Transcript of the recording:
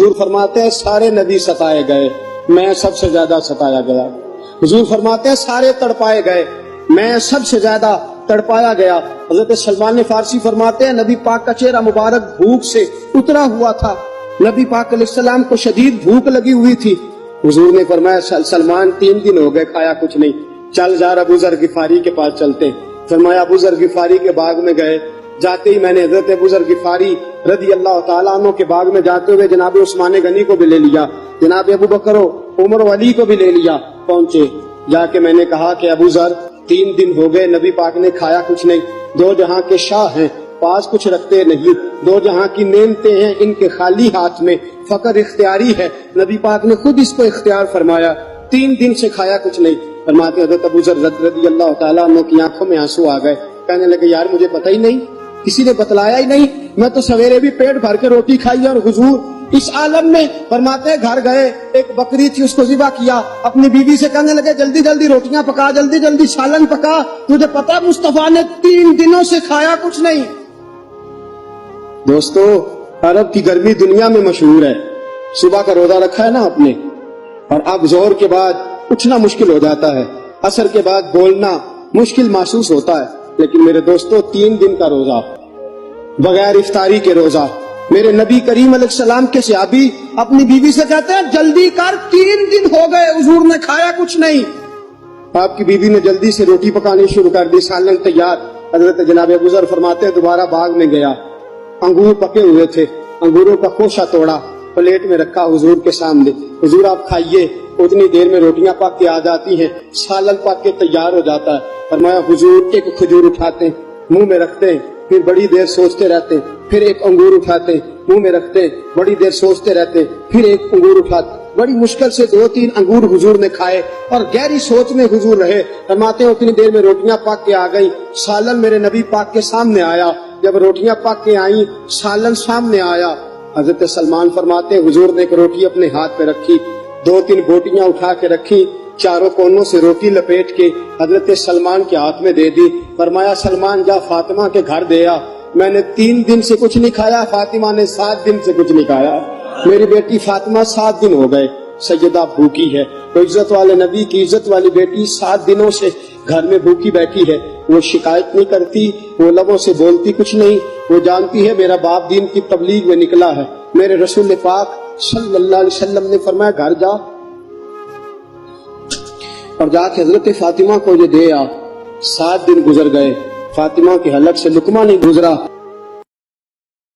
حضور فرماتے ہیں سارے نبی ستائے گئے، میں سب سے زیادہ ستایا گیا۔ حضور فرماتے ہیں سارے تڑپائے گئے، میں سب سے زیادہ تڑپایا گیا۔ حضرت سلمان فارسی فرماتے ہیں نبی پاک کا چہرہ مبارک بھوک سے اترا ہوا تھا، نبی پاک علیہ السلام کو شدید بھوک لگی ہوئی تھی۔ حضور نے فرمایا سلمان 3 دن ہو گئے کھایا کچھ نہیں، چل جا ابو ذر غفاری کے پاس چلتے۔ فرمایا ابو ذر غفاری کے باغ میں گئے، جاتے ہی میں نے حضرت ابو ذر غفاری رضی اللہ تعالیٰ عنہ کے باغ میں جاتے ہوئے جناب عثمان غنی کو بھی لے لیا، جناب ابو بکر و عمر و علی کو بھی لے لیا۔ پہنچے، جا کے میں نے کہا کہ ابو ذر 3 دن ہو گئے نبی پاک نے کھایا کچھ نہیں، 2 جہاں کے شاہ ہیں، پاس کچھ رکھتے نہیں، 2 جہاں کی نعمتیں ہیں، ان کے خالی ہاتھ میں فقر اختیاری ہے، نبی پاک نے خود اس کو اختیار فرمایا، 3 دن سے کھایا کچھ نہیں۔ فرماتے حضرت ابو ذر رضی اللہ تعالیٰ عنہ کی آنکھوں میں آنسو آ گئے، کہنے لگے یار مجھے پتہ ہی نہیں، کسی نے بتلایا ہی نہیں، میں تو سویرے بھی پیٹ بھر کے روٹی کھائی اور حضور اس عالم میں۔ فرماتے ہیں گھر گئے، ایک بکری تھی اس کو ذبح کیا، اپنی بیوی سے کہنے لگے جلدی جلدی روٹیاں پکا، جلدی جلدی سالن پکا، تجھے پتا مصطفیٰ نے 3 دنوں سے کھایا کچھ نہیں۔ دوستو عرب کی گرمی دنیا میں مشہور ہے، صبح کا روزہ رکھا ہے نا آپ نے، اور اب ظہر کے بعد اٹھنا مشکل ہو جاتا ہے، عصر کے بعد بولنا مشکل محسوس ہوتا ہے، لیکن میرے دوستو 3 دن کا روزہ بغیر افطاری کے روزہ، میرے نبی کریم علیہ السلام کے صحابی اپنی بیوی سے کہتے ہیں جلدی کر 3 دن ہو گئے حضور نے کھایا کچھ نہیں۔ آپ کی بیوی نے جلدی سے روٹی پکانی شروع کر دی، سالن تیار۔ حضرت جناب ابو ذر فرماتے ہیں دوبارہ باغ میں گیا، انگور پکے ہوئے تھے، انگوروں کا خوشہ توڑا، پلیٹ میں رکھا حضور کے سامنے، حضور آپ کھائیے۔ اتنی دیر میں روٹیاں پک کے آ جاتی ہیں، سالن پک کے تیار ہو جاتا ہے۔ فرمایا حضور ایک کھجور اٹھاتے ہیں، منہ میں رکھتے ہیں، پھر بڑی دیر سوچتے رہتے ہیں، پھر ایک انگور اٹھاتے ہیں، منہ میں رکھتے ہیں، بڑی دیر سوچتے رہتے ہیں، پھر ایک انگور اٹھاتے، بڑی مشکل سے 2-3 انگور حضور نے کھائے اور گہری سوچ میں حضور رہے۔ فرماتے ہیں اتنی دیر میں روٹیاں پک کے آ گئی، سالن میرے نبی پاک کے سامنے آیا۔ جب روٹیاں پک کے آئیں، سالن سامنے آیا، حضرت سلمان فرماتے ہیں حضور نے ایک روٹی اپنے ہاتھ پہ رکھی، 2-3 بوٹیاں اٹھا کے رکھی، چاروں کونوں سے روٹی لپیٹ کے حضرت سلمان کے ہاتھ میں دے دی۔ فرمایا سلمان جا فاطمہ کے گھر دے آ، میں نے 3 دن سے کچھ نہیں کھایا، فاطمہ نے 7 دن سے کچھ نہیں کھایا، میری بیٹی فاطمہ 7 دن ہو گئے سیدہ بھوکی ہے۔ وہ عزت والے نبی کی عزت والی بیٹی 7 دنوں سے گھر میں بھوکی بیٹھی ہے، وہ شکایت نہیں کرتی، وہ لبوں سے بولتی کچھ نہیں، وہ جانتی ہے میرا باپ دین کی تبلیغ میں نکلا ہے۔ میرے رسول پاک صلی اللہ علیہ وسلم نے فرمایا گھر جا اور جا کے حضرت فاطمہ کو یہ دے آ۔ 7 دن گزر گئے، فاطمہ کے حلق سے لقمہ نہیں گزرا۔